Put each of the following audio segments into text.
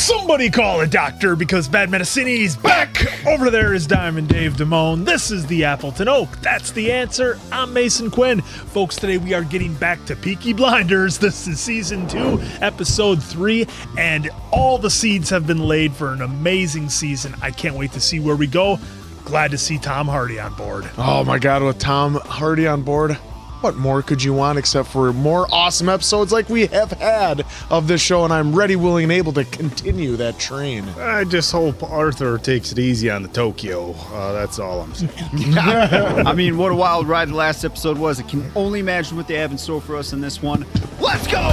Somebody call a doctor because Bad Medicine's back. Over there is Diamond Dave Damone. This is the Appleton Oak. That's the answer. I'm Mason Quinn. Folks, today we are getting back to Peaky Blinders. This is season 2, episode 3, and all the seeds have been laid for an amazing season. I can't wait to see where we go. Glad to see Tom Hardy on board. Oh my God, with Tom Hardy on board, what more could you want except for more awesome episodes like we have had of this show, and I'm ready, willing, and able to continue that train. I just hope Arthur takes it easy on the Tokyo. That's all I'm saying. I mean, what a wild ride the last episode was. I can only imagine what they have in store for us in this one. Let's go!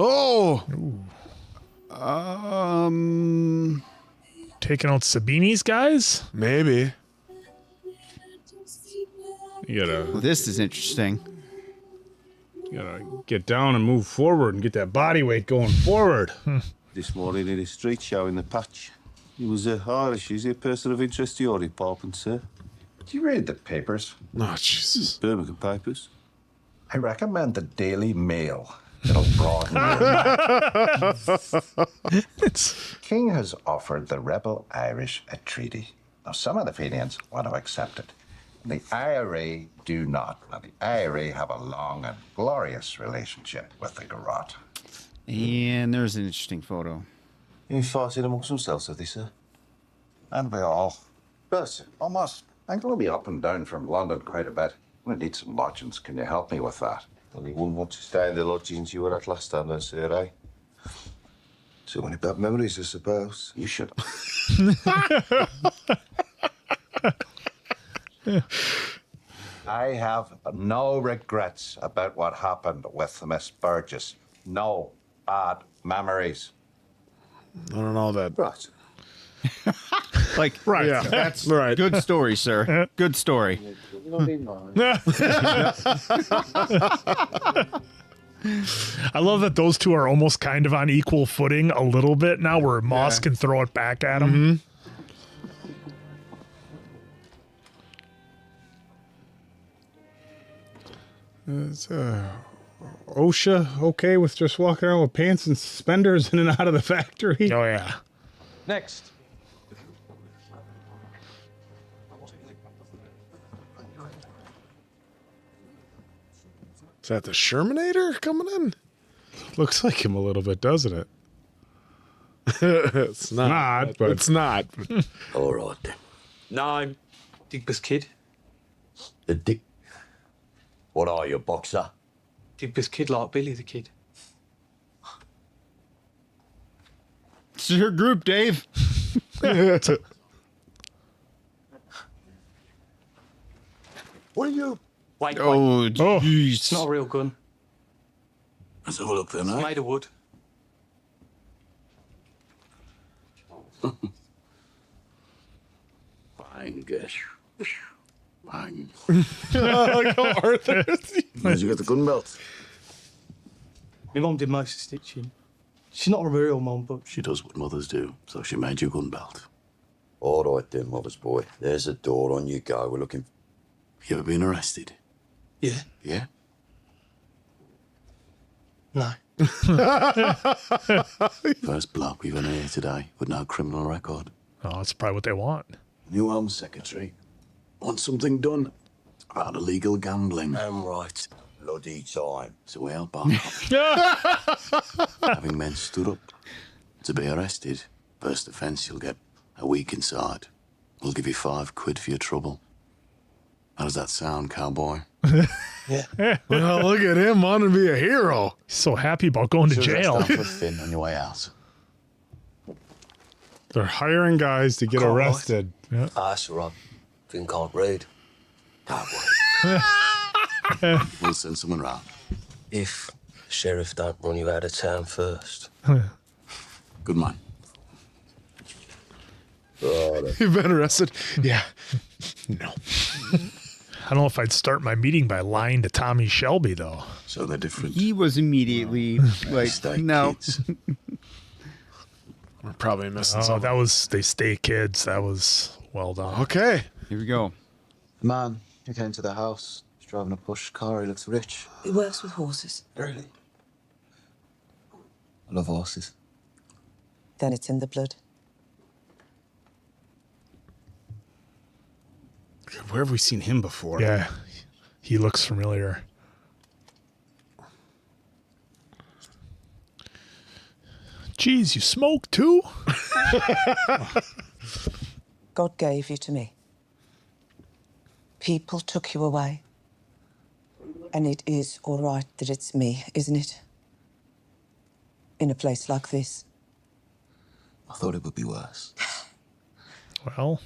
Oh! Taking out Sabini's guys? Maybe. You Well, this is interesting. gotta get down and move forward and get that body weight going forward. This morning in a street show in the patch. He was Irish. Is he a person of interest to your department, sir? Do you read the papers? Oh, Jesus. Birmingham papers. I recommend the Daily Mail. It'll broaden your King has offered the rebel Irish a treaty. Now, some of the Fenians want to accept it. The IRA do not. Now, the IRA have a long and glorious relationship with the Garrote. And there's an interesting photo. You fighting amongst themselves, have they, sir? And we all. But almost. I'm going to be up and down from London quite a bit. I'm going to need some lodgings. Can you help me with that? Well, you wouldn't want to stay in the lodgings you were at last time, then, sir, eh? So many bad memories, I suppose. You should. I have no regrets about what happened with Miss Burgess. No bad memories. I don't know that. Right. Like, Right. Yeah, that's right. good story, sir. Good story. I love that those two are almost kind of on equal footing a little bit now, where Moss can throw it back at him. Is OSHA okay with just walking around with pants and suspenders in and out of the factory? Oh, yeah. Next. Is that the Shermanator coming in? Looks like him a little bit, doesn't it? It's not, but it's not. All right then. Name? Digby's kid. The Dick. What are you, a boxer? Digby's kid like Billy the Kid. It's your group, Dave. What are you? Wait, wait. Oh, It's jeez. not a real gun. Let's have a look then, It's eh? made of wood. Bang, guess. Bang. Go, Arthur. Where'd you get the gun belt? My mum did most of the stitching. She's not a real mum, but She does what mothers do, so she made you a gun belt. All right then, mother's boy. There's a door, on you go. We're looking... You ever been arrested? yeah, Yeah? no. First bloke we've had here today with no criminal record. Oh, that's probably what they want. New Home Secretary. Want something done about illegal gambling. I'm right. Bloody time. So we help our Having men stood up to be arrested, first offence you'll get a week inside. We'll give you £5 for your trouble. How does that sound, cowboy? Well, look at him wanting to be a hero. He's so happy about going to jail. Stanford Finn on your way out. They're hiring guys to get Can't arrested. Ah, sir, I think can't read. Don't worry. We'll send someone round. If the sheriff don't run you out of town first. Good man. Right. You've been arrested? Yeah. No. I don't know if I'd start my meeting by lying to Tommy Shelby, though. So they're different. He was immediately like, Stay no. kids. We're probably missing Oh, something. that was They Stay Kids. That was well done. Okay. Here we go. The man who came to the house, he's driving a push car, he looks rich. He works with horses. Really? I love horses. Then it's in the blood. Where have we seen him before? Yeah, he looks familiar. Geez, you smoke too? God gave you to me. People took you away. And it is all right that it's me, isn't it? In a place like this. I thought it would be worse. Well,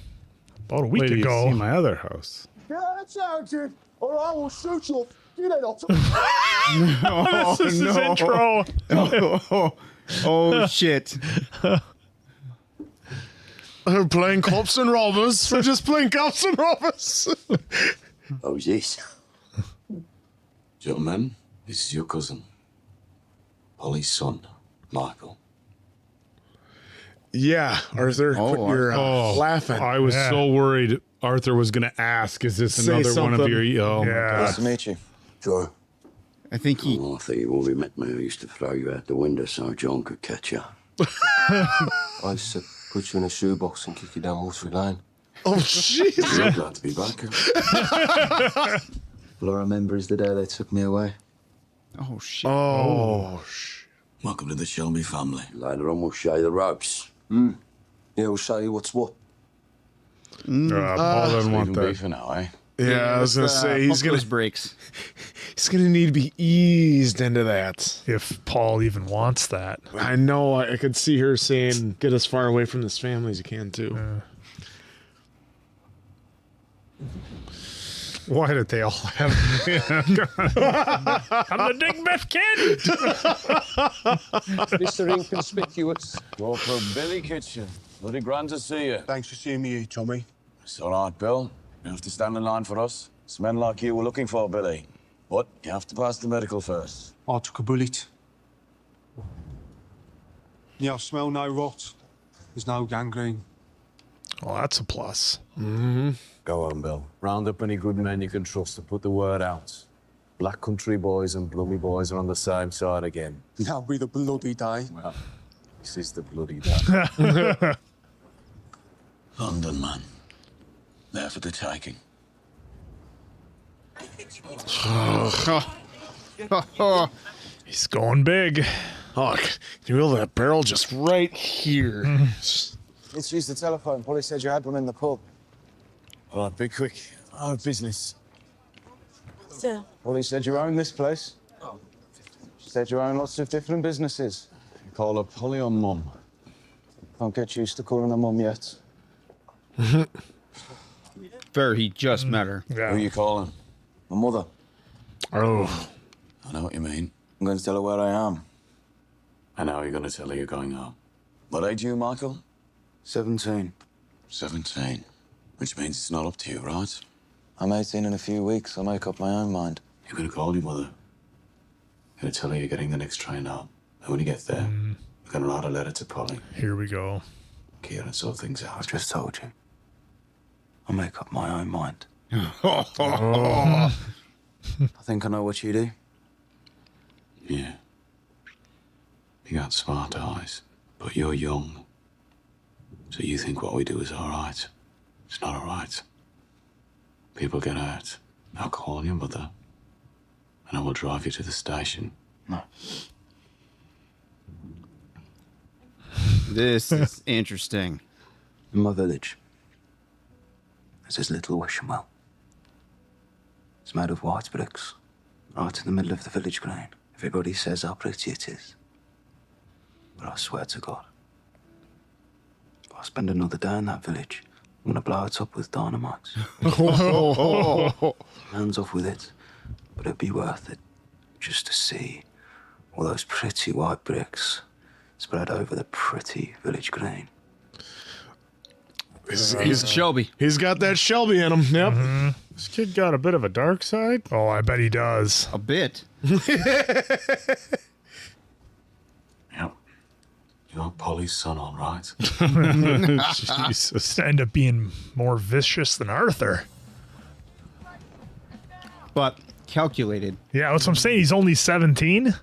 about a week Wait till you ago. see my other house. Get out, or I will shoot you. You know not to. This is his intro. Oh, shit. We're playing cops and robbers. We're just playing cops and robbers. Oh, yes. Gentlemen, this is your cousin. Polly's son, Michael. Yeah, Arthur, quit your laughing. I was Yeah. so worried Arthur was going to ask, is this Say another one of something. your... Oh, my Yeah. God. Nice to meet you. Sure. I think he. Oh, I thought you already met me. I used to throw you out the window so John could catch you. I used to put you in a shoebox and kick you down Watery Lane. Oh, jeez. I'm glad to be back. All I remember is the day they took me away. Oh, shit. Oh, Welcome to the Shelby family. Later on, we'll show you the ropes. Yeah, we'll show you what's what. Paul doesn't want Leave 'em be that. for now, eh? yeah, I was gonna say he's Pump gonna those brakes. he's gonna need to be eased into that. If Paul even wants that. I know. I could see her saying, "Get as far away from this family as you can, too." Why did they all have... I'm the Dick Biff Kid. Mr. Inconspicuous. Go for Billy Kitchen. Bloody grand to see you. Thanks for seeing me, Tommy. It's all right, Bill. You have to stand in line for us. It's men like you we're looking for, Billy. But you have to pass the medical first. I took a bullet. Yeah, I smell no rot. There's no gangrene. Well, that's a plus. Go on, Bill. Round up any good men you can trust to put the word out. Black country boys and Blummy boys are on the same side again. That'll be the bloody day. Well, this is the bloody day. London, man. There for the taking. He's going big. Oh, can you wheel that barrel just right here? Let's use the telephone. Polly said you had one in the pub. All right, be quick. I have business. Sir. Polly said you own this place. She said you own lots of different businesses. You call her Polly or Mum? Can't get used to calling her mum yet. Fair, he just met her. Who are you calling? My mother. Oh, I know what you mean. I'm going to tell her where I am. And how are you going to tell her you're going home? What age are you, Michael? 17. 17. Which means it's not up to you, right? I'm 18 in a few weeks. I'll make up my own mind. You're going to call your mother. You're going to tell her you're getting the next train home. And when you get there, you're going to write a letter to Polly. Here we go. Kieran sort things out. I've just told you. I'll make up my own mind. oh. I think I know what you do. Yeah. You got smart eyes, but you're young. So you think what we do is all right. It's not all right. People get hurt. I'll call your mother, and I will drive you to the station. No. This is interesting. In my village, there's this little wishing well. It's made of white bricks, right in the middle of the village green. Everybody says how pretty it is. But I swear to God, if I spend another day in that village, I'm gonna blow it up with dynamite. Hands off with it, but it'd be worth it just to see all those pretty white bricks spread over the pretty village green. He's Shelby. He's got that Shelby in him. Yep. This kid got a bit of a dark side. Oh, I bet he does. A bit. Yep. You got Polly's son on, right? Jesus. End up being more vicious than Arthur. But calculated. Yeah, that's what I'm saying. He's only 17.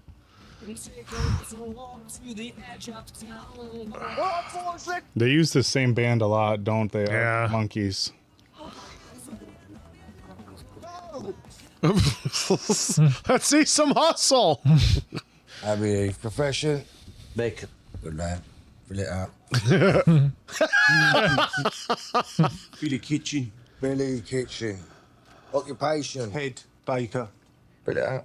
They use the same band a lot, don't they? Yeah. Monkeys. Let's see some hustle. I mean, profession, bacon. Good lad. Fill it out. Billy Kitchen. Billy Kitchen. Occupation. Head baker. Fill it out.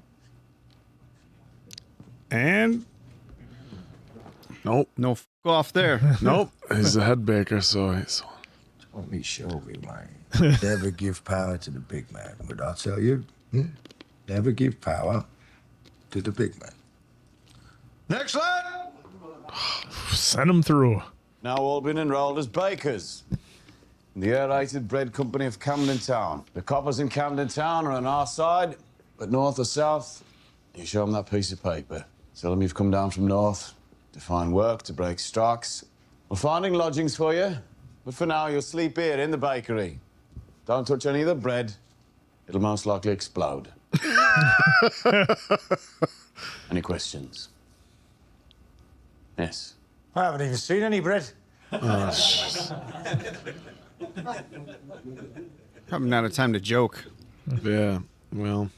And Nope. No f off there. Nope. He's a head baker, so he's. Tommy Shelby, man. Never give power to the big man. But I'll tell you, never give power to the big man. Next lad! Send him through. Now all been enrolled as bakers. In the aerated bread company of Camden Town. The coppers in Camden Town are on our side, but north or south, you show them that piece of paper. Tell them you've come down from north to find work, to break strikes. We're finding lodgings for you, but for now you'll sleep here in the bakery. Don't touch any of the bread. It'll most likely explode. Any questions? Yes. I haven't even seen any bread. Probably not a time to joke. Yeah, well.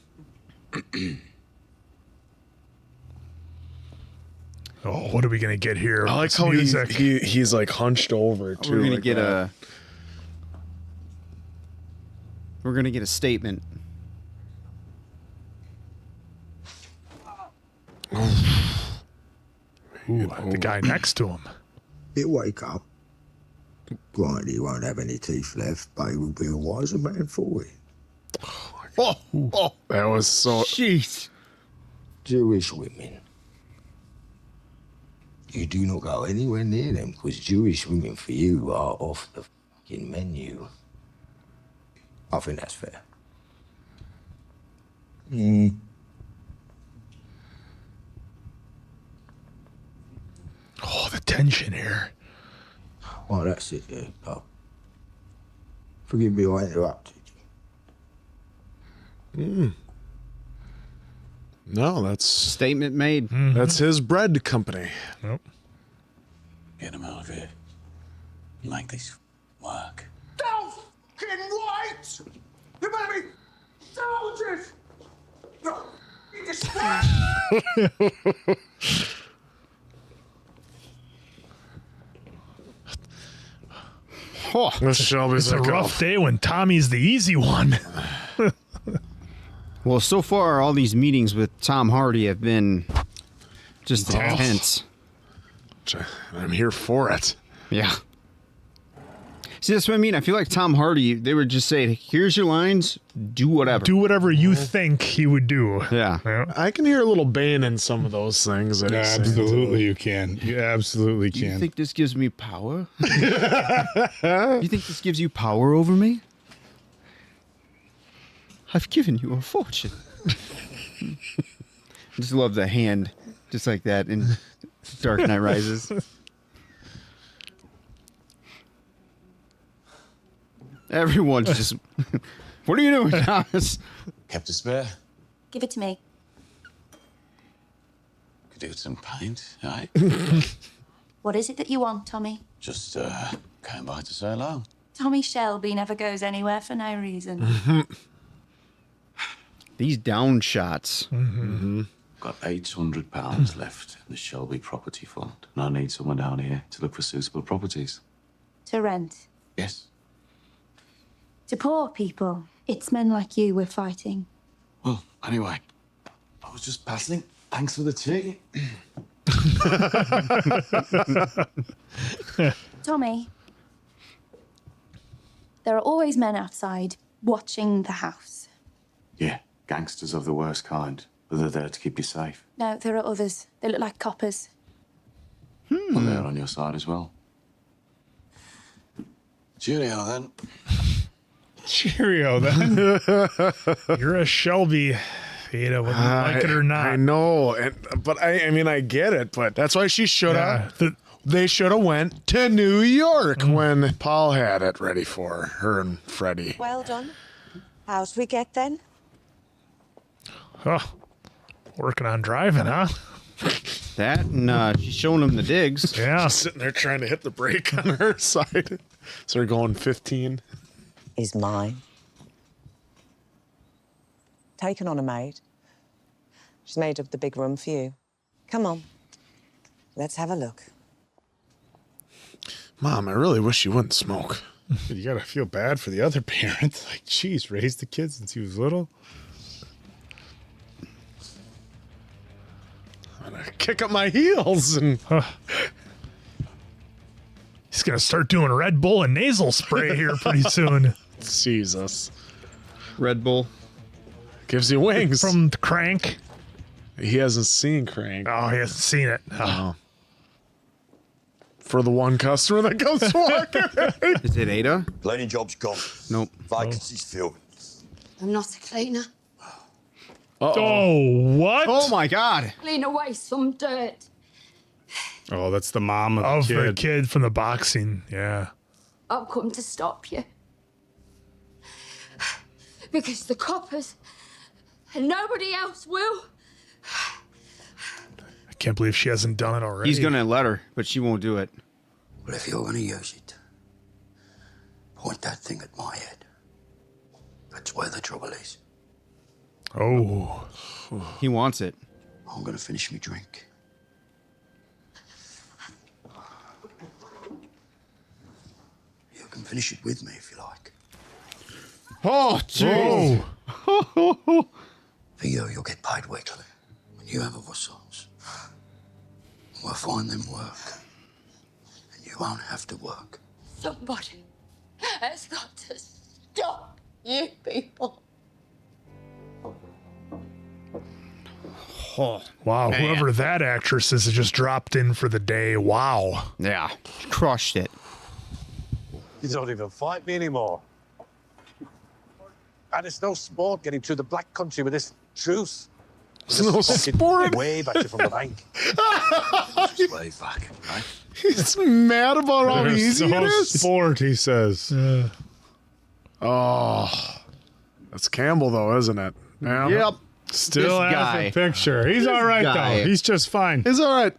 Oh, what are we gonna get here? I like This how music. he's like hunched over too. We're gonna like get that. We're gonna get a statement. Ooh, the guy next to him. He'll wake up. Granted, he won't have any teeth left, but he will be a wiser man for it. Oh, that was so. Jeez. Jewish women. You do not go anywhere near them, because Jewish women for you are off the fucking menu. I think that's fair. Oh, the tension here. Oh, that's it, yeah, pal. Forgive me, I interrupted you. No, that's Statement made. that's his bread company. Nope. Get him out of here. Make this work. Don't fucking right! You better be soldiers! You just Oh, Miss Shelby's it's a like, rough day when Tommy's the easy one. Well, so far, all these meetings with Tom Hardy have been just intense. I'm here for it. Yeah. See, that's what I mean. I feel like Tom Hardy, they would just say, here's your lines, do whatever. Do whatever you think he would do. Yeah. I can hear a little Bane in some of those things. That he's saying, Absolutely, too. you can. You absolutely You can. think this gives me power? You think this gives you power over me? I've given you a fortune. I just love the hand, just like that in Dark Knight Rises. Everyone's just, what are you doing, Thomas? Kept a spare. Give it to me. Could do with some paint, right? What is it that you want, Tommy? Just came by to say hello. Tommy Shelby never goes anywhere for no reason. These down shots. Got £800 left in the Shelby Property Fund, and I need someone down here to look for suitable properties. To rent. Yes. To poor people. It's men like you we're fighting. Well, anyway, I was just passing. Thanks for the tea. Tommy, there are always men outside watching the house. Yeah, gangsters of the worst kind, but they're there to keep you safe. No, there are others. They look like coppers. Well, they're on your side as well. Cheerio, then. Cheerio, then. You're a Shelby, Ada, whether you like it or not. I know, but I mean, I get it, but that's why she should have. Yeah, They should have went to New York when Paul had it ready for her and Freddie. Well done. How'd we get then? Oh, working on driving, huh? That and she's showing him the digs. Yeah. She's sitting there trying to hit the brake on her side. So they're going 15. Is mine. Taken on a maid. She's made up the big room for you. Come on. Let's have a look. Mom, I really wish you wouldn't smoke. You gotta feel bad for the other parent. Like, geez, raised the kid since he was little. I'm gonna kick up my heels and. He's gonna start doing Red Bull and nasal spray here pretty soon. Jesus. Red Bull gives you wings from Crank. He hasn't seen Crank. Oh, he hasn't seen it. Oh. For the one customer that comes walking. Is it Ada? Cleaning job's gone. Nope. Vacancy's filled. I'm not a cleaner. Oh, what? Oh my God. Clean away some dirt. Oh, that's the mom of the kid from the boxing. Yeah. I've come to stop you. Because the coppers and nobody else will. I can't believe she hasn't done it already. He's gonna let her, but she won't do it. Well, if you're gonna use it, point that thing at my head. That's where the trouble is. Oh. He wants it. I'm gonna finish my drink. You can finish it with me if you like. Oh, jeez. For you'll get paid weekly. When you have other sons, we'll find them work. And you won't have to work. Somebody has got to stop you people. Oh, wow, man. whoever that actress is has just dropped in for the day. Wow. Yeah, crushed it. You don't even fight me anymore. And it's no sport getting through the black country with this truce. It's no sport. Wave at you from the bank. Just wave back, right? He's mad about how There's easy it no is. sport, he says. Oh, that's Campbell, though, isn't it? Yeah. Yep. Still This has guy. a picture. He's all right, guy. though. He's just fine. He's all right.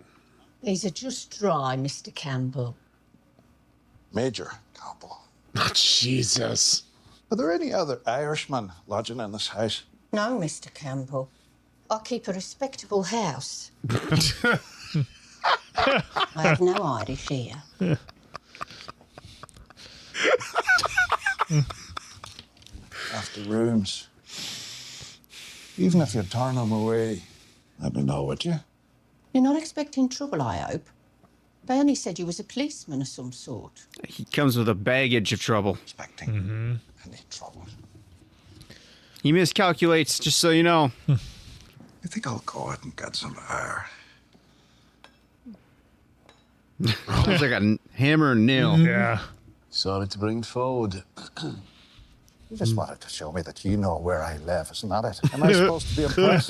These are just dry, Mr. Campbell. Major Campbell. Oh, Jesus. Are there any other Irishmen lodging in this house? No, Mr. Campbell. I keep a respectable house. I have no Irish here. After rooms. Even if you turn them away, let me know, would you? You're not expecting trouble, I hope. They only said you was a policeman of some sort. He comes with a baggage of trouble. Expecting any trouble. He miscalculates, just so you know. I think I'll go out and get some air. Sounds like a hammer and nail. Yeah. Sorry to bring forward. You just wanted to show me that you know where I live, isn't that it? Am I supposed to be impressed?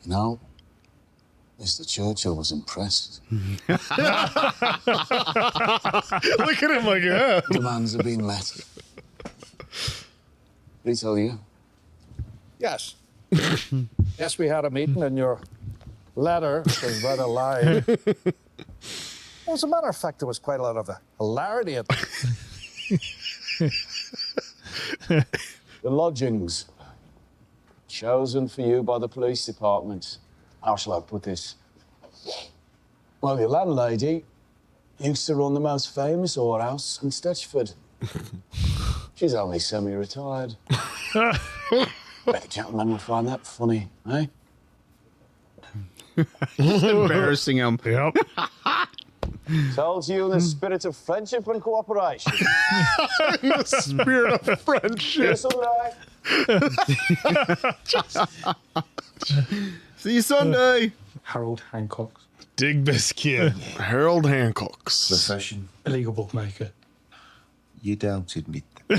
No. Mr. Churchill was impressed. Look at him like, yeah. Demands have been met. Did he tell you? Yes. Yes, we had a meeting and your letter was rather lying. As a matter of fact, there was quite a lot of hilarity at The lodgings. Chosen for you by the police department. How shall I put this? Well, your landlady used to run the most famous whorehouse in Stetchford. She's only semi-retired. Bet gentlemen would find that funny, eh? He's embarrassing him. Yep. Told you in the spirit of friendship and cooperation. In the spirit of friendship. See you Sunday. Harold Hancock, Digbis kid. Harold Hancock's. Profession. illegal bookmaker. You don't admit that.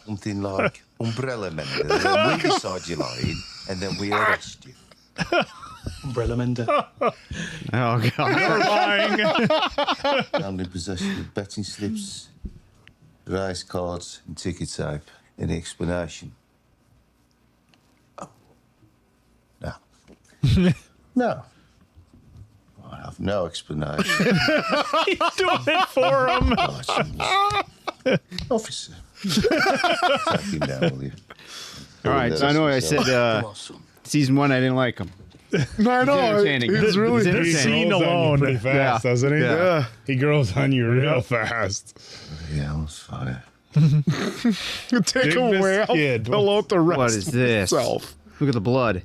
Something like umbrella mender. Then we decide you're lying, and then we arrest you. Umbrella mender. Oh, God. You're lying. Found in possession of betting slips, race cards, and ticket tape. Any explanation? No. No. I have no explanation. He's doing it for him. Officer. Take him down, will you? All right, so I know I said season 1 I didn't like him. I know. He's really Scene alone. Pretty fast, doesn't he? Yeah. He grows on you real fast. Yeah, I was fire. Take him away. I'll kid. fill out the rest What is this? myself. Look at the blood.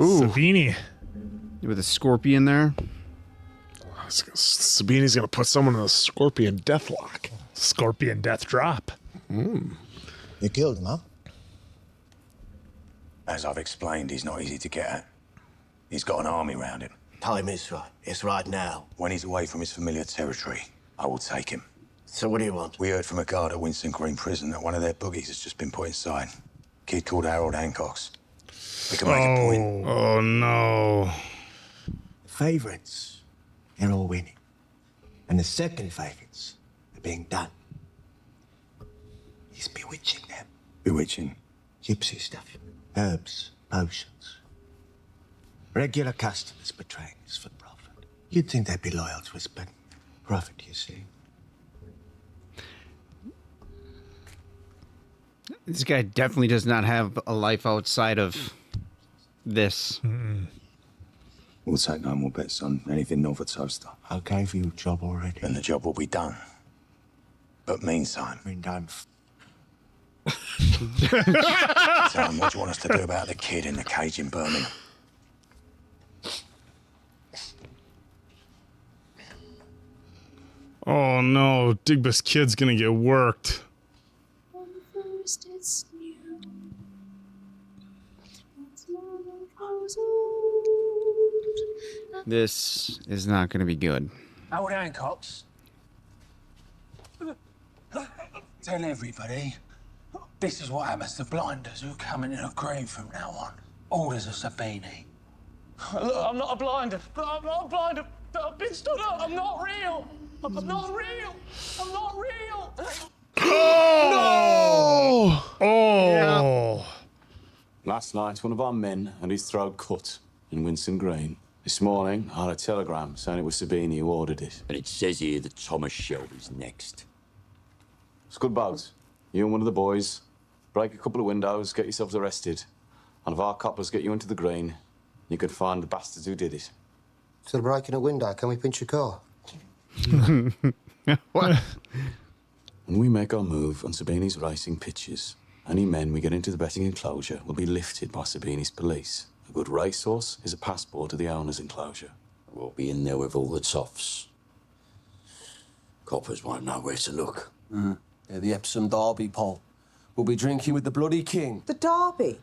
Ooh. Sabini. With a scorpion there. Sabini's going to put someone in a scorpion deathlock. Scorpion death drop. You killed him, huh? As I've explained, he's not easy to get at. He's got an army round him. Time is right. It's right now. When he's away from his familiar territory, I will take him. So what do you want? We heard from a guard at Winston Green Prison that one of their boogies has just been put inside. Kid called Harold Hancock's. We can make a point. Oh, no. Favourites, they're all winning. And the second favourites are being done. He's bewitching them. Bewitching? Gypsy stuff. Herbs, potions. Regular customers betraying us for profit. You'd think they'd be loyal to us, but profit, you see. This guy definitely does not have a life outside of this. We'll take no more bets on anything north of Toaster. I gave you a job already. And the job will be done. But meantime... Meantime... Tell him what you want us to do about the kid in the cage in Birmingham. Oh, no. Digba's kid's going to get worked. This is not going to be good. Howard Hancock's. Tell everybody, this is what happens to blinders who come in a grave from now on. Orders of Sabini. Look, I'm not a blinder. I'm not a blinder. I've been stood up. I'm not real. I'm not real. I'm not real. Oh! No! Oh! Last night, one of our men had his throat cut in Winston Green. This morning, I had a telegram saying it was Sabini who ordered it. And it says here that Thomas Shelby's next. It's a good bout. You and one of the boys break a couple of windows, get yourselves arrested. And if our coppers get you into the Green, you can find the bastards who did it. Instead of breaking a window, can we pinch your car? What? When we make our move on Sabini's racing pitches, any men we get into the betting enclosure will be lifted by Sabini's police. A good racehorse is a passport to the owner's enclosure. We'll be in there with all the toffs. Coppers won't know where to look. They're the Epsom Derby, Paul. We'll be drinking with the bloody king. The Derby?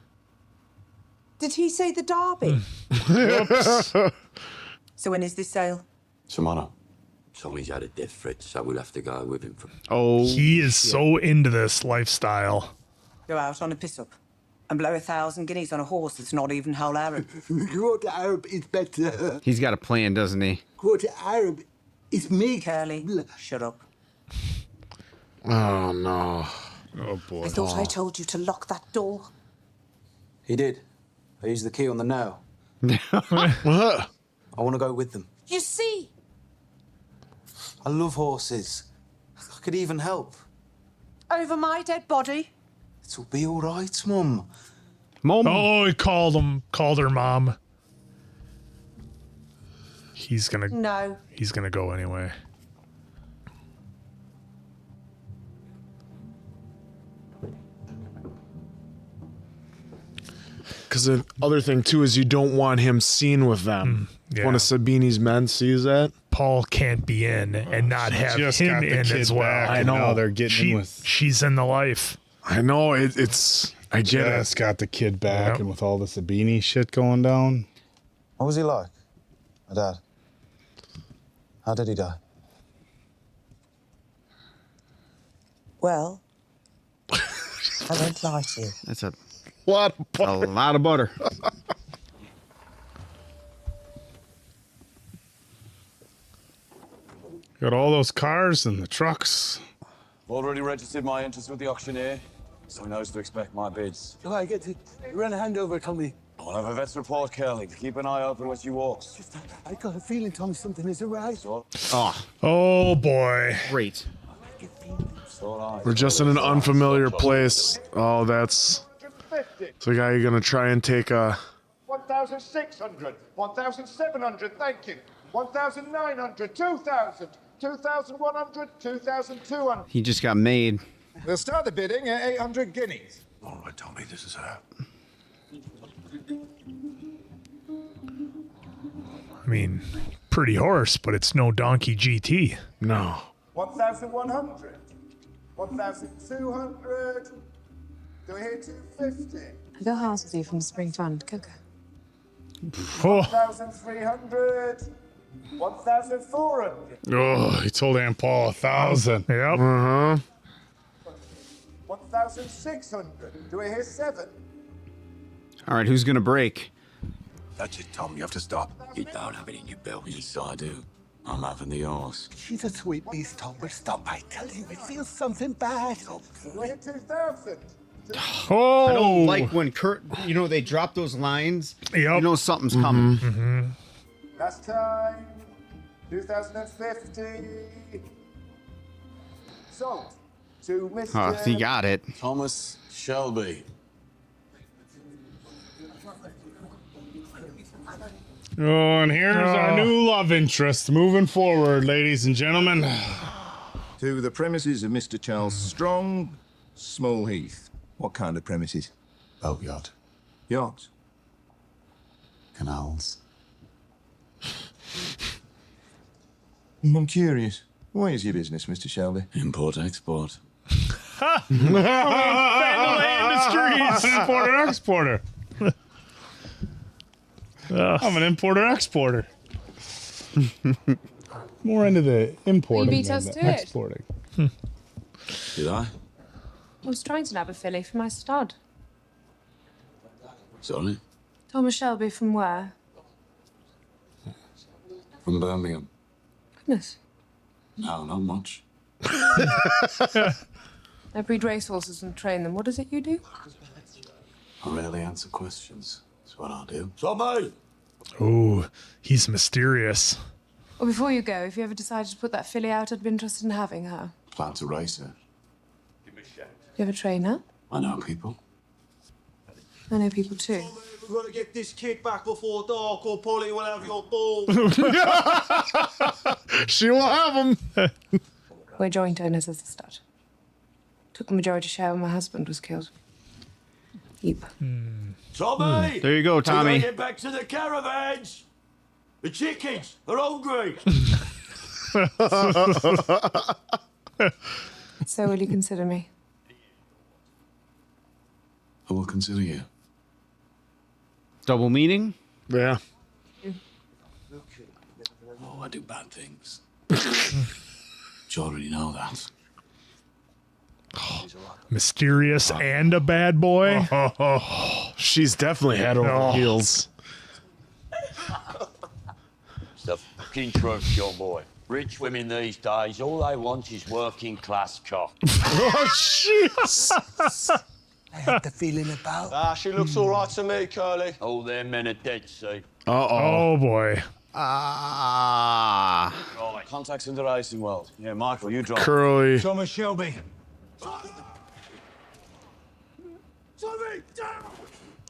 Did he say the Derby? So when is this sale? Tomorrow. Tommy's had a death threat, so we'll have to go with him for... Oh, he is so into this lifestyle. Go out on a piss-up and blow 1,000 guineas on a horse that's not even whole Arab. Quarter Arab is better. He's got a plan, doesn't he? Quarter Arab is me. Curly, shut up. Oh, no. Oh, boy. I thought I told you to lock that door. He did. I used the key on the nail. What? I want to go with them. You see? I love horses. I could even help. Over my dead body? It'll be all right, Mum. Mom. Oh, he called her mom. He's gonna go anyway. Because the other thing, too, is you don't want him seen with them. Yeah. One of Sabini's men sees that. Paul can't be in and not have just him got the in kid as well. back, I and know. now they're getting in with... She's in the life. I know. It's... I get it. Just got the kid back, and with all the Sabini shit going down. What was he like? My dad. How did he die? Well, I won't lie to you. That's a lot of butter. A lot of butter. Got all those cars and the trucks. I've already registered my interest with the auctioneer, so he knows to expect my bids. Do I get to run a hand over, Tommy? I'll have a vet's report, Curly. Keep an eye open as she walks. I got a feeling, Tommy, something isn't right. Oh boy. Great. We're just in an unfamiliar place. Oh, that's... So, guy, you're gonna try and take a... 1,600, 1,700, thank you. 1,900, 2,000, 2,100, 2,200. He just got made. We'll start the bidding at 800 guineas. All right, Tommy, this is her. I mean, pretty horse, but it's no donkey GT. No. 1,100, 1,200. Do we hear 250? I got half of you from the Spring Fund, Coco. 1,300, 1,400. Oh, he told Aunt Paul 1,000. Yep. 1,600. Do we hear 7? All right, who's gonna break? That's it, Tom. You have to stop. You don't have it in your belt. Yes, I do. I'm having the horse. She's a sweet beast, Tom, but stop. I tell you, it feels something bad. Do we hear 2,000? Oh! I don't like when Kurt, they drop those lines. Yep. You know something's coming. Mm-hmm. Last time. 2,050. Sold to Mr. Oh, he got it. Thomas Shelby. Oh, and here's our new love interest moving forward, ladies and gentlemen. To the premises of Mr. Charles Strong, Small Heath. What kind of premises? Boat yacht. Yachts. Canals. I'm curious. What is your business, Mr. Shelby? Import-export. Industries, importer-exporter. I'm an importer-exporter. More into the importing beat than us the to it. exporting. Did I? I was trying to nab a filly for my stud. Sorry? Thomas Shelby from where? From Birmingham. Goodness. No, not much. I breed racehorses and train them. What is it you do? I rarely answer questions. That's what I do. Tommy! Oh, he's mysterious. Well, before you go, if you ever decided to put that filly out, I'd be interested in having her. Plan to race her. Do you ever train her? I know people. I know people too. We've got to get this kid back before dark, or Polly will have your ball. She will have him. We're joint owners of the stud. Took the majority share when my husband was killed. Heap. Tommy! There you go, Tommy. We gotta get back to the caravans. The chickens are hungry. So will you consider me? I will consider you. Double meaning? Yeah. Oh, I do bad things. You already know that. Mysterious and a bad boy. She's definitely head over heels. It's the fucking truth, young boy. Rich women these days, all they want is working class cock. Oh, jeez. I had the feeling about. She looks all right to me, Curly. All them men are dead, see. Oh boy. Ah. Right. Contacts in the racing world. Yeah, Michael, you drive. Curly. Thomas Shelby.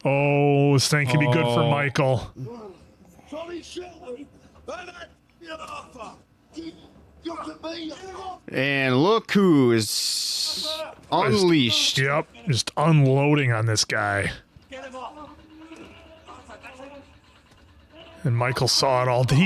Oh, this thing could be good for Michael. Tommy Shelby. And look who is unleashed. Yep, just unloading on this guy. And Michael saw it all. Did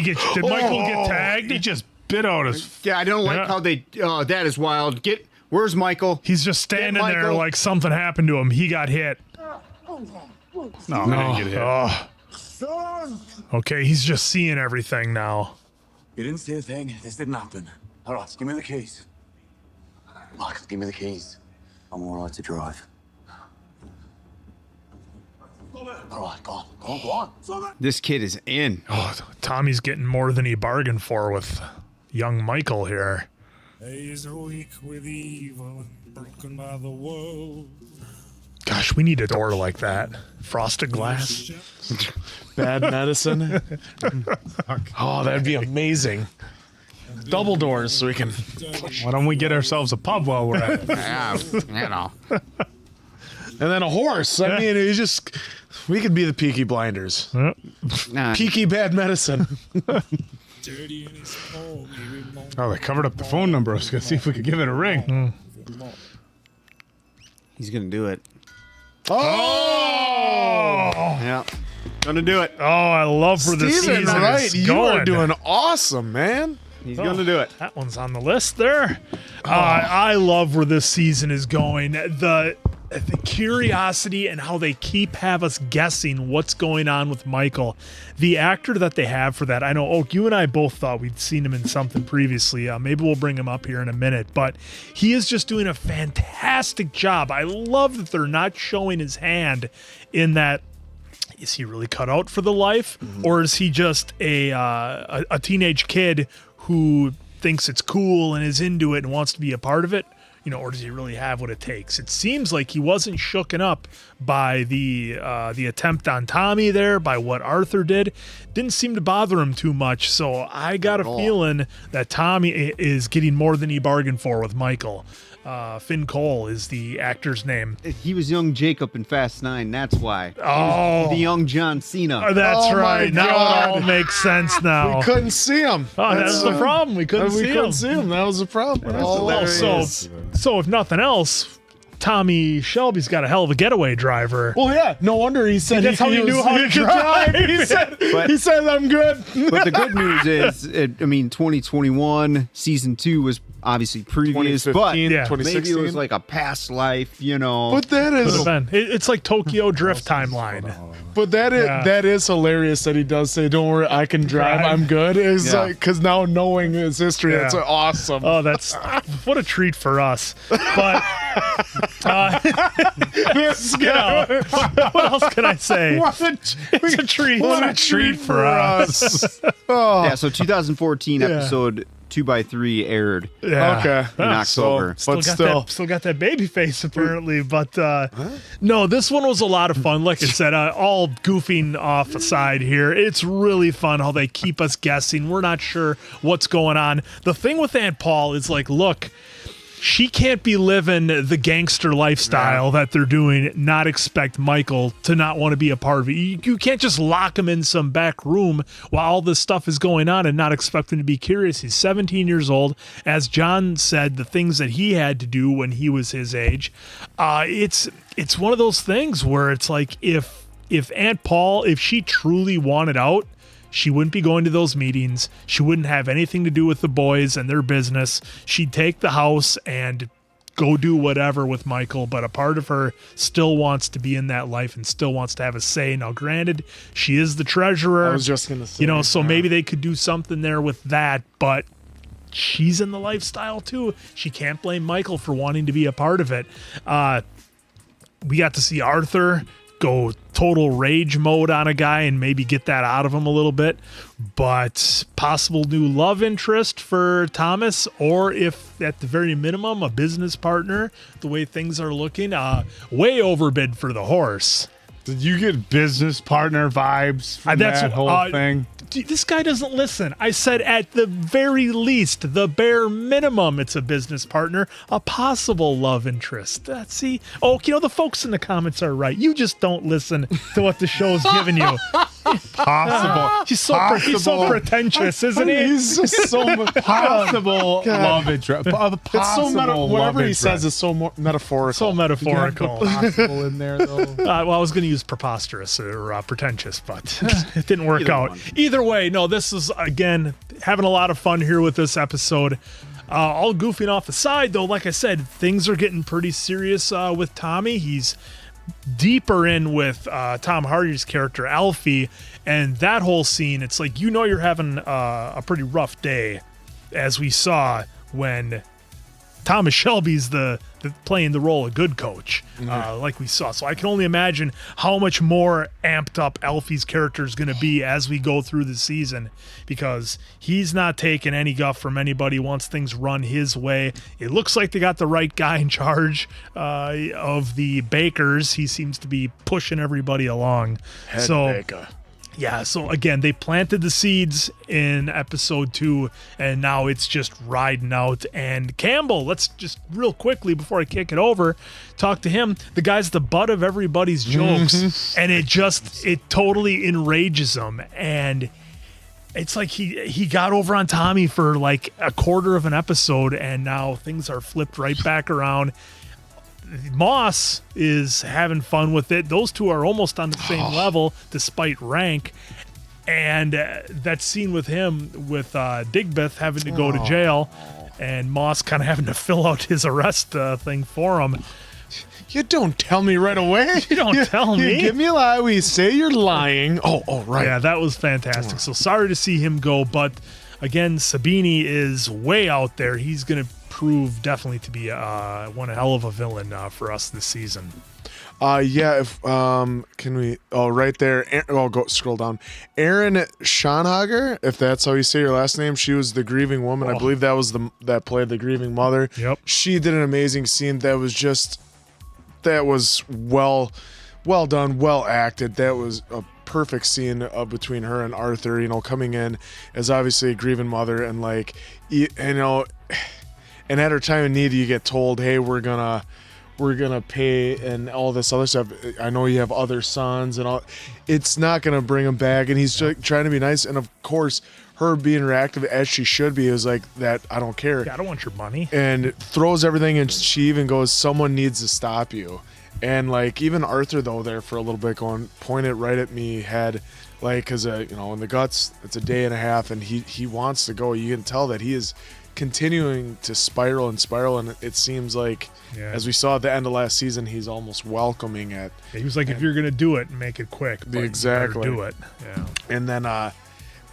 Michael get tagged? He just bit out his... Yeah, I don't like how they... Oh, that is wild. Where's Michael? He's just standing there like something happened to him. He got hit. No, he didn't get hit. Okay, he's just seeing everything now. You didn't see a thing. This didn't happen. All right, give me the keys. Michael, give me the keys. I'm all right to drive. All right, go on. This kid is in. Oh, Tommy's getting more than he bargained for with young Michael here. He's weak with evil, broken by the world. Gosh, we need a door like that. Frosted glass. Bad medicine. Oh, that'd be amazing. Double doors so we can. Why don't we get ourselves a pub while we're at it? Yeah, you know. And then a horse. I mean, it's just. We could be the Peaky Blinders. Nah. Peaky bad medicine. Oh, they covered up the phone number. I was going to see if we could give it a ring. He's going to do it. Oh! Yeah. Gonna do it. Oh, I love where this Steven, season right? is You going. are doing awesome, man. He's gonna do it. That one's on the list there. I love where this season is going. The curiosity and how they have us guessing what's going on with Michael. The actor that they have for that, I know, Oak, you and I both thought we'd seen him in something previously. Maybe we'll bring him up here in a minute, but he is just doing a fantastic job. I love that they're not showing his hand in that. Is he really cut out for the life, or is he just a teenage kid who thinks it's cool and is into it and wants to be a part of it? You know, or does he really have what it takes? It seems like he wasn't shooken up by the attempt on Tommy there, by what Arthur did. Didn't seem to bother him too much. So I got a feeling that Tommy is getting more than he bargained for with Michael. Finn Cole is the actor's name. He was young Jacob in Fast 9. That's why. Oh, the young John Cena. That's right. Now it all makes sense now. We couldn't see him. Oh, that's the problem. We couldn't see him. That was the problem. So if nothing else, Tommy Shelby's got a hell of a getaway driver. Well, yeah. No wonder he said that's how he knew how to drive. He said, "I'm good." But the good news is, 2021 season 2 was obviously previous, but maybe it was like a past life, you know. But that is, it's like Tokyo Drift timeline. But that is hilarious that he does say, "Don't worry, I can drive. I'm good." It's like, because now knowing his history, that's awesome. Oh, that's what a treat for us. But what else can I say? It's a treat. What a treat for us. Yeah, so 2014 episode 2x3 aired. Yeah. Okay. In October. Still got that baby face apparently, but no, this one was a lot of fun. Like I said, all goofing off aside here, it's really fun how they keep us guessing. We're not sure what's going on. The thing with Aunt Paul is like, look, she can't be living the gangster lifestyle that they're doing, not expect Michael to not want to be a part of it. You can't just lock him in some back room while all this stuff is going on and not expect him to be curious. He's 17 years old. As John said, the things that he had to do when he was his age, it's one of those things where it's like if Aunt Paul, if she truly wanted out, she wouldn't be going to those meetings. She wouldn't have anything to do with the boys and their business. She'd take the house and go do whatever with Michael, but a part of her still wants to be in that life and still wants to have a say. Now, granted, she is the treasurer. I was just going to say. So maybe they could do something there with that, but she's in the lifestyle too. She can't blame Michael for wanting to be a part of it. We got to see Arthur go total rage mode on a guy and maybe get that out of him a little bit, but possible new love interest for Thomas, or if at the very minimum a business partner, the way things are looking, way overbid for the horse. Did you get business partner vibes from that whole thing? This guy doesn't listen. I said at the very least, the bare minimum, it's a business partner, a possible love interest. See? Oh, the folks in the comments are right. You just don't listen to what the show's giving you. Possible. He's so pretentious, isn't he? He's just so possible love interest. It's so whatever he says is so metaphorical. So metaphorical. Possible in there though. Well, I was going to use preposterous or pretentious, but it didn't work out. Either way, no, this is, again, having a lot of fun here with this episode. All goofing off the side, though, like I said, things are getting pretty serious with Tommy. He's deeper in with Tom Hardy's character, Alfie, and that whole scene, it's like, you're having a pretty rough day, as we saw when Thomas Shelby's the playing the role of good coach, like we saw. So I can only imagine how much more amped up Alfie's character is going to be as we go through the season, because he's not taking any guff from anybody once things run his way. It looks like they got the right guy in charge of the Bakers. He seems to be pushing everybody along. Head Baker. Yeah, so again, they planted the seeds in episode 2, and now it's just riding out. And Campbell, let's just real quickly, before I kick it over, talk to him. The guy's the butt of everybody's jokes, and it totally enrages him. And it's like he got over on Tommy for like a quarter of an episode, and now things are flipped right back around. Moss is having fun with it. Those two are almost on the same level despite rank. And that scene with him with Digbeth having to go to jail and Moss kind of having to fill out his arrest thing for him. You don't tell me right away. You don't tell me. You give me a lie. We say you're lying. Oh, right. Yeah, that was fantastic. So sorry to see him go, but again, Sabini is way out there. He's going to prove definitely to be one hell of a villain for us this season. Yeah, if can we right there, go scroll down. Erin Schonhager, if that's how you say your last name, she was the grieving woman. I believe that was that played the grieving mother. Yep. She did an amazing scene that was well done, well acted. That was a perfect scene between her and Arthur, coming in as obviously a grieving mother, and like and at her time of need, you get told, hey, we're gonna pay and all this other stuff. I know you have other sons and all. It's not gonna bring him back, and he's just trying to be nice. And of course, her being reactive as she should be is like that. I don't care. Yeah, I don't want your money. And throws everything, and she even goes, someone needs to stop you. And like even Arthur though there for a little bit going, point it right at me head, like because in the guts it's a day and a half, and he wants to go. You can tell that he is continuing to spiral, and it seems like as we saw at the end of last season, he's almost welcoming it. Yeah, he was like, if you're gonna do it, make it quick. But exactly, do it. Yeah. And then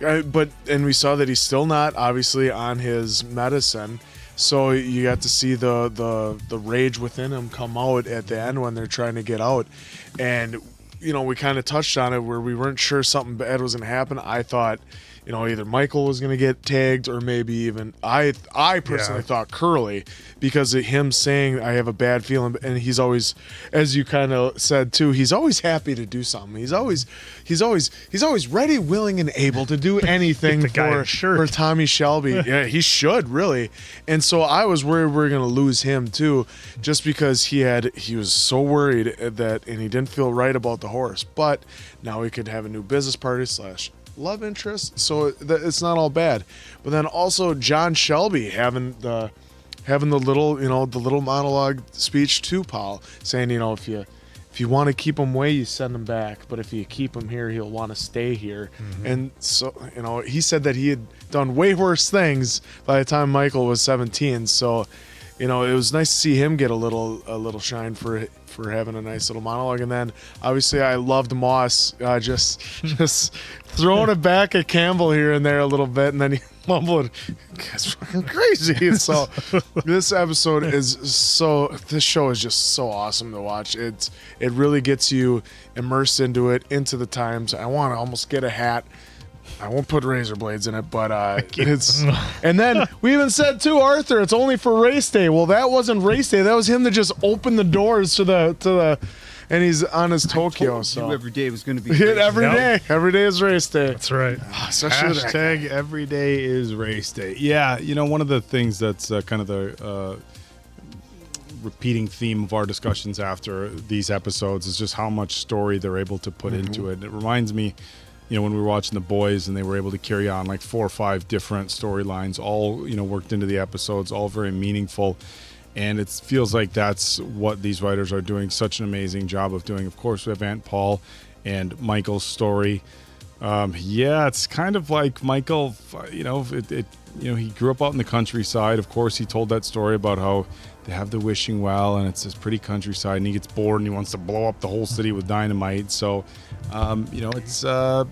and we saw that he's still not obviously on his medicine, so you got to see the rage within him come out at the end when they're trying to get out. And we kind of touched on it where we weren't sure something bad was gonna happen. I thought either Michael was going to get tagged, or maybe even I personally thought Curly, because of him saying I have a bad feeling. And he's always, as you kind of said too, he's always happy to do something. He's always ready, willing, and able to do anything for Tommy Shelby. Yeah, he should really. And so I was worried we were going to lose him too, just because he was so worried that, and he didn't feel right about the horse. But now he could have a new business partner / love interest, so it's not all bad. But then also John Shelby having the little the little monologue speech to Paul, saying if you want to keep him away, you send him back, but if you keep him here, he'll want to stay here. And so he said that he had done way worse things by the time Michael was 17. So it was nice to see him get a little shine for having a nice little monologue. And then obviously I loved Moss just throwing it back at Campbell here and there a little bit, and then he mumbled, "That's fucking crazy." So this show is just so awesome to watch. It really gets you immersed into the times. I want to almost get a hat. I won't put razor blades in it, but it's. And then we even said too, Arthur, it's only for race day. Well, that wasn't race day. That was him that just opened the doors to the, and he's on his Tokyo. So every day was going to be every day. Every day is race day. That's right. Hashtag every day is race day. Yeah, one of the things that's kind of the repeating theme of our discussions after these episodes is just how much story they're able to put into it. It reminds me. When we were watching The Boys and they were able to carry on like 4 or 5 different storylines, all, worked into the episodes, all very meaningful. And it feels like that's what these writers are doing such an amazing job of doing. Of course, we have Aunt Paul and Michael's story. It's kind of like Michael, he grew up out in the countryside. Of course, he told that story about how they have the wishing well and it's this pretty countryside, and he gets bored and he wants to blow up the whole city with dynamite. So, it's a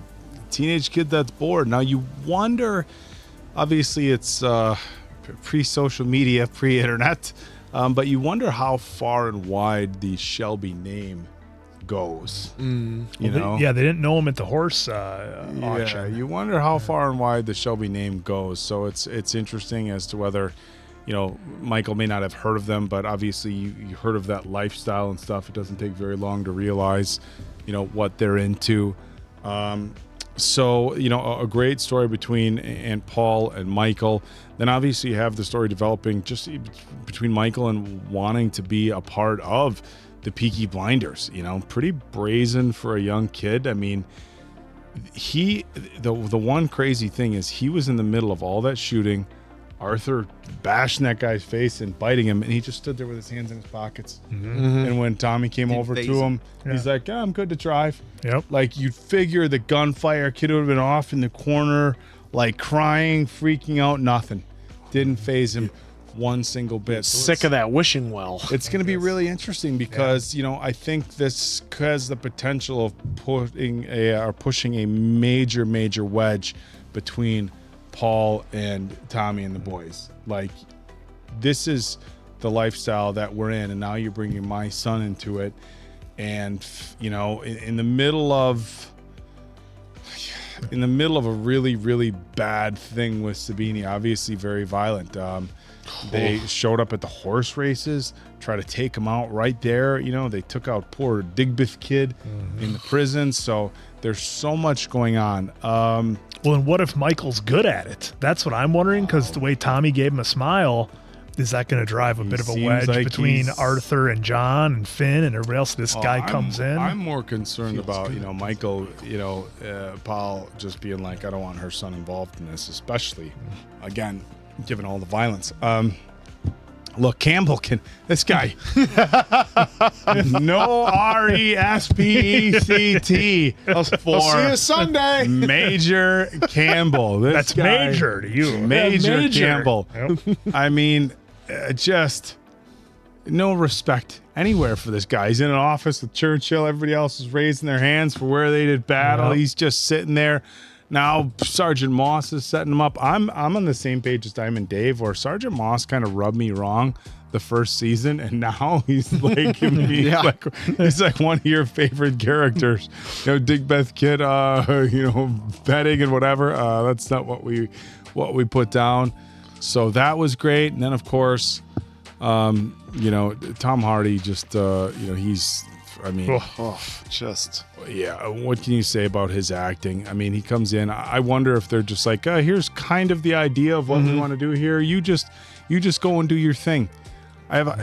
teenage kid that's bored. Now you wonder, obviously it's pre-social media, pre-internet. But you wonder how far and wide the Shelby name goes. You know? They didn't know him at the horse auction. Yeah, you wonder how far and wide the Shelby name goes. So it's interesting as to whether, Michael may not have heard of them, but obviously you heard of that lifestyle and stuff. It doesn't take very long to realize, what they're into. So, a great story between Aunt Paul and Michael. Then obviously you have the story developing just between Michael and wanting to be a part of the Peaky Blinders, pretty brazen for a young kid. I mean, the one crazy thing is he was in the middle of all that shooting, Arthur bashing that guy's face and biting him, and he just stood there with his hands in his pockets. And when Tommy came over to him, he's like, I'm good to drive. Yep. Like, you'd figure the gunfire kid would have been off in the corner, like crying, freaking out, nothing. Didn't faze him one single bit. Sick of that wishing well. It's going to be really interesting because, I think this has the potential of pushing a major, major wedge between Paul and Tommy and the boys. Like, this is the lifestyle that we're in, and now you're bringing my son into it. And, in the middle of a really, really bad thing with Sabini, obviously very violent. They showed up at the horse races, try to take him out right there. They took out poor Digbeth kid in the prison. So there's so much going on. Well, and what if Michael's good at it? That's what I'm wondering, because the way Tommy gave him a smile, is that going to drive a bit of a wedge between Arthur and John and Finn and everybody else? This guy comes in. I'm more concerned about, Michael, Paul just being like, I don't want her son involved in this, especially, again, given all the violence. Look, Campbell this guy, no RESPECT. I'll see you Sunday. Major Campbell. That's guy, major to you. Major Campbell. Yep. I mean, just no respect anywhere for this guy. He's in an office with Churchill. Everybody else is raising their hands for where they did battle. Yep. He's just sitting there. Now Sergeant Moss is setting him up. I'm on the same page as Diamond Dave, where Sergeant Moss kind of rubbed me wrong the first season, and now he's like he's like one of your favorite characters. Digbeth kid, betting and whatever. That's not what we put down. So that was great. And then of course, Tom Hardy just he's. I mean, what can you say about his acting? I mean, he comes in. I wonder if they're just like, here's kind of the idea of what we want to do here. You just go and do your thing. You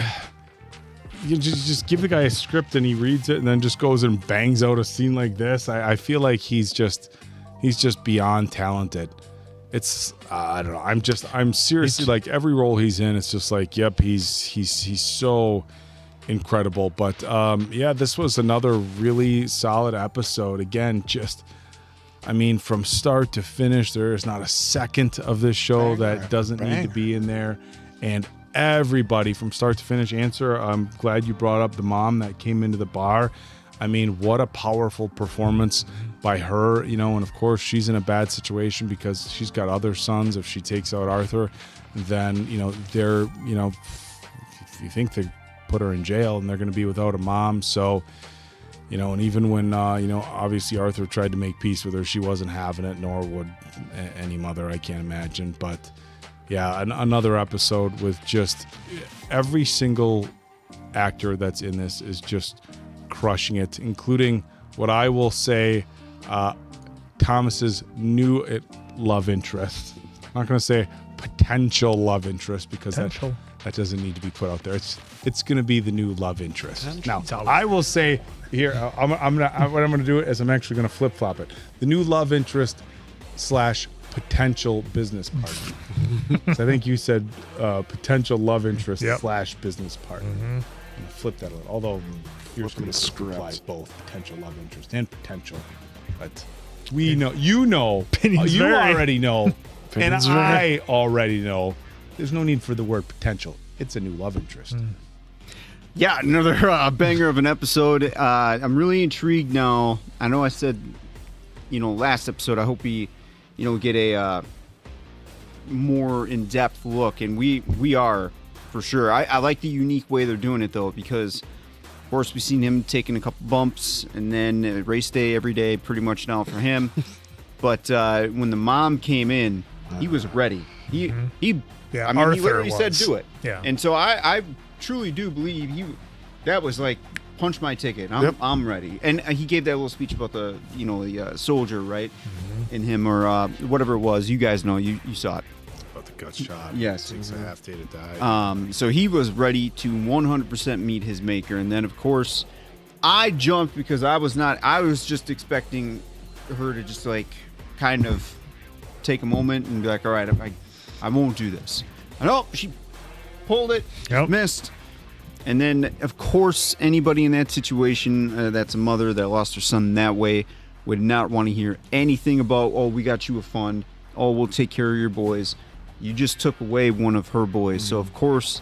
just give the guy a script and he reads it and then just goes and bangs out a scene like this. I feel like he's just beyond talented. It's I don't know. I'm seriously like every role he's in. It's just like, yep, he's so incredible. But this was another really solid episode. Again, from start to finish, there is not a second of this show that doesn't need to be in there. And everybody from start to finish. I'm glad you brought up the mom that came into the bar. I mean, what a powerful performance by her, and of course she's in a bad situation because she's got other sons. If she takes out Arthur, then, they're, if you think they put her in jail and they're going to be without a mom. So, and even when, obviously Arthur tried to make peace with her, she wasn't having it, nor would any mother, I can't imagine. But yeah, another episode with just every single actor that's in this is just crushing it, including what I will say, Thomas's new love interest. I'm not going to say potential love interest because that doesn't need to be put out there. It's going to be the new love interest. Now, I will say here, what I'm going to do is I'm actually going to flip flop it. The new love interest / potential business partner. So I think you said potential love interest / business partner. I'm going to flip that a little. Although here's going to apply both potential love interest and potential. But we know, you already know, and I already know. There's no need for the word potential. It's a new love interest. Yeah, another banger of an episode. I'm really intrigued now. I know I said, last episode, I hope we, get a more in-depth look, and we are for sure. I like the unique way they're doing it though, because of course we've seen him taking a couple bumps, and then race day every day pretty much now for him. But when the mom came in, he was ready. He I mean, Arthur he literally said was. do it. Yeah. And so I truly do believe that was like, punch my ticket. I'm ready. And he gave that little speech about the soldier, right? In him, or whatever it was. You guys know. You saw it. About the gut shot. Yes. 6.5 day to die. So he was ready to 100% meet his maker. And then, of course, I jumped because I was just expecting her to just like kind of take a moment and be like, all right, I won't do this. And she pulled it, missed. And then, of course, anybody in that situation that's a mother that lost her son that way would not want to hear anything about, oh, we got you a fund. Oh, we'll take care of your boys. You just took away one of her boys. So, of course,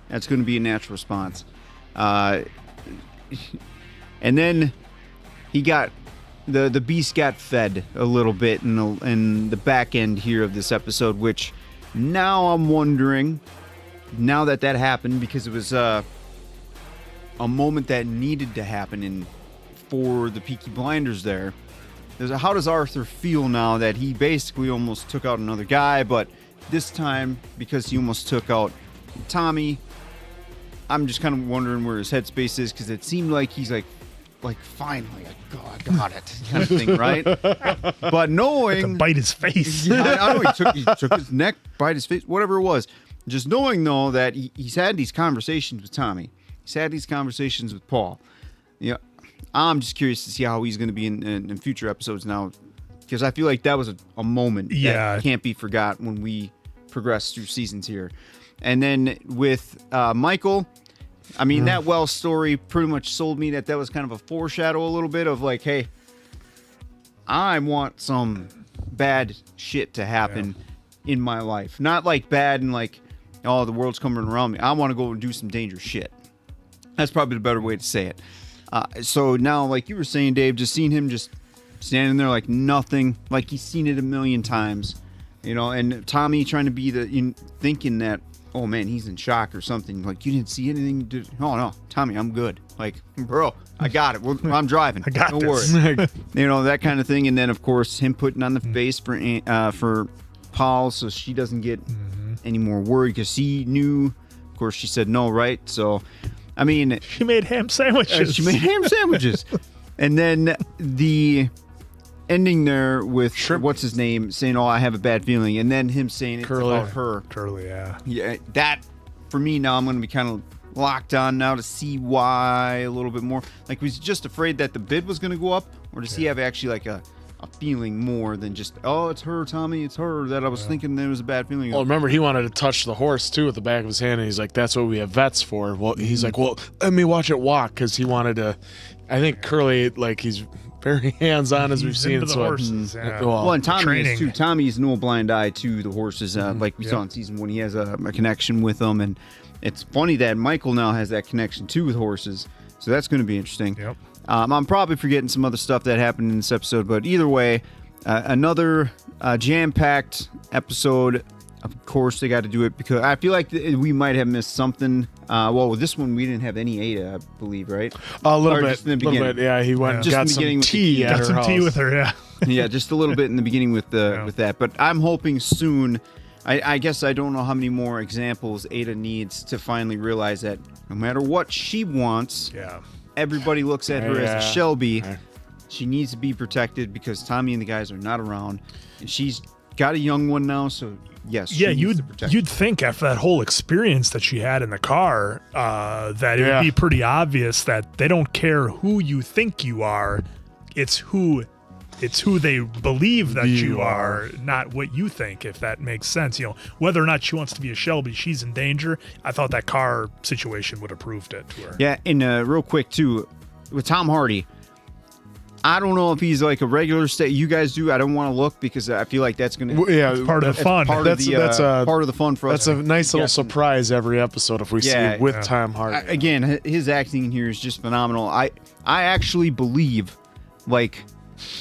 that's going to be a natural response. And then he got, the beast got fed a little bit in the back end here of this episode, which now I'm wondering, now that happened, because it was a moment that needed to happen for the Peaky Blinders there. How does Arthur feel now that he basically almost took out another guy, but this time, because he almost took out Tommy, I'm just kind of wondering where his headspace is, because it seemed like he's like finally, I got it, kind of thing, right? But knowing... to bite his face. I know he took his neck, bite his face, whatever it was. Just knowing, though, that he's had these conversations with Tommy. He's had these conversations with Paul. Yeah, I'm just curious to see how he's going to be in future episodes now, because I feel like that was a moment that can't be forgot when we progress through seasons here. And then with Michael, I mean, that Wells story pretty much sold me that was kind of a foreshadow a little bit of like, hey, I want some bad shit to happen in my life. Not like bad and like, oh, the world's coming around me. I want to go and do some dangerous shit. That's probably the better way to say it. So now, like you were saying, Dave, just seeing him just standing there like nothing, like he's seen it a million times, and Tommy trying to be thinking that, oh man, he's in shock or something. Like, you didn't see anything? Oh no, Tommy, I'm good. Like, bro, I got it. I'm driving. I got Don't this. worry. That kind of thing. And then, of course, him putting on the face for Paul, so she doesn't get any more worried, because he knew. Of course, she said no, right? So, I mean, she made ham sandwiches. And then the ending there with what's his name saying, "Oh, I have a bad feeling," and then him saying it's about her. Curly, yeah. Yeah, that for me now, I'm going to be kind of locked on now to see why a little bit more. Like, was he just afraid that the bid was going to go up, or does he have actually like a feeling more than just, oh, it's her, Tommy, it's her, that I was thinking there was a bad feeling? Well, remember, he wanted to touch the horse too with the back of his hand, and he's like, that's what we have vets for. Well, he's like, well, let me watch it walk, because he wanted to. I think Curly, like, he's very hands-on, as we've seen. Into the horses, yeah. Well, and Tommy is too. Tommy's no blind eye to the horses, like we saw in season 1. He has a connection with them, and it's funny that Michael now has that connection too with horses. So that's going to be interesting. Yep. I'm probably forgetting some other stuff that happened in this episode, but either way, another jam-packed episode. Of course, they got to do it because I feel like we might have missed something. Well, with this one, we didn't have any Ada, I believe, right? A little bit. Yeah, he went and got some tea. Got some tea with her, yeah. Yeah, just a little bit in the beginning with that. But I'm hoping soon. I guess I don't know how many more examples Ada needs to finally realize that no matter what she wants, everybody looks at her as a Shelby. She needs to be protected because Tommy and the guys are not around, and she's got a young one now. So yes, you'd think after that whole experience that she had in the car, that it would be pretty obvious that they don't care who you think you are. It's who they believe that you are, not what you think, if that makes sense. Whether or not she wants to be a Shelby, she's in danger. I thought that car situation would have proved it to her. Yeah, and real quick, too, with Tom Hardy, I don't know if he's like a regular you guys do. I don't want to look because I feel like that's going to it's part of the fun. That's part of the fun for us. That's a nice little surprise every episode if we see it with Tom Hardy. Again, his acting in here is just phenomenal. I actually believe, like,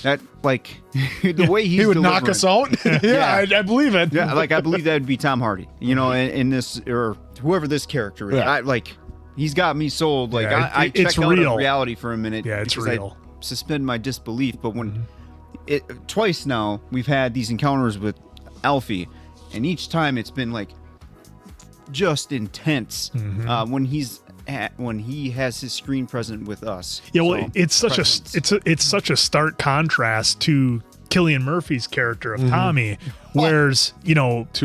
That like the way he would knock us out. I believe it. Yeah, like I believe that would be Tom Hardy. You know, in this or whoever this character is. Yeah. He's got me sold. Like I check out of reality for a minute. Yeah, it's real. I suspend my disbelief. But when twice now we've had these encounters with Alfie, and each time it's been like just intense. When he has his screen present with us. Yeah, well, it's such a stark contrast to Cillian Murphy's character of Tommy, whereas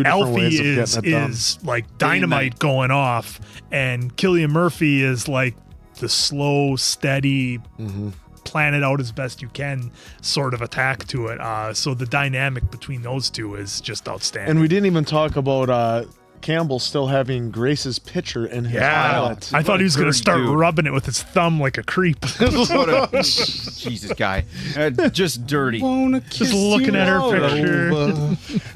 Alfie is like dynamite going off, and Cillian Murphy is like the slow, steady, plan it out as best you can sort of attack to it. So the dynamic between those two is just outstanding. And we didn't even talk about Campbell still having Grace's picture in his wallet. I thought he was going to start rubbing it with his thumb like a creep. Jesus, guy. Just dirty. Just looking at her picture.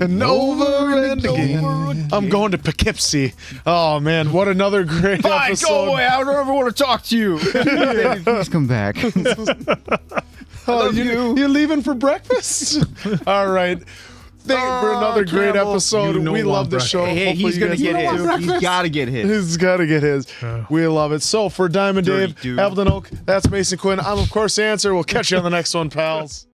And over and again. I'm going to Poughkeepsie. Oh, man. What another great episode. Go away. I don't ever want to talk to you. Please come back. You're leaving for breakfast? All right. Thank you for another great episode. We love the show. Hey, he's going to get his. He's got to get his. He's got to get his. We love it. So for Diamond Dave, Appleton Oak, that's Mason Quinn. I'm, of course, the Answer. We'll catch you on the next one, pals.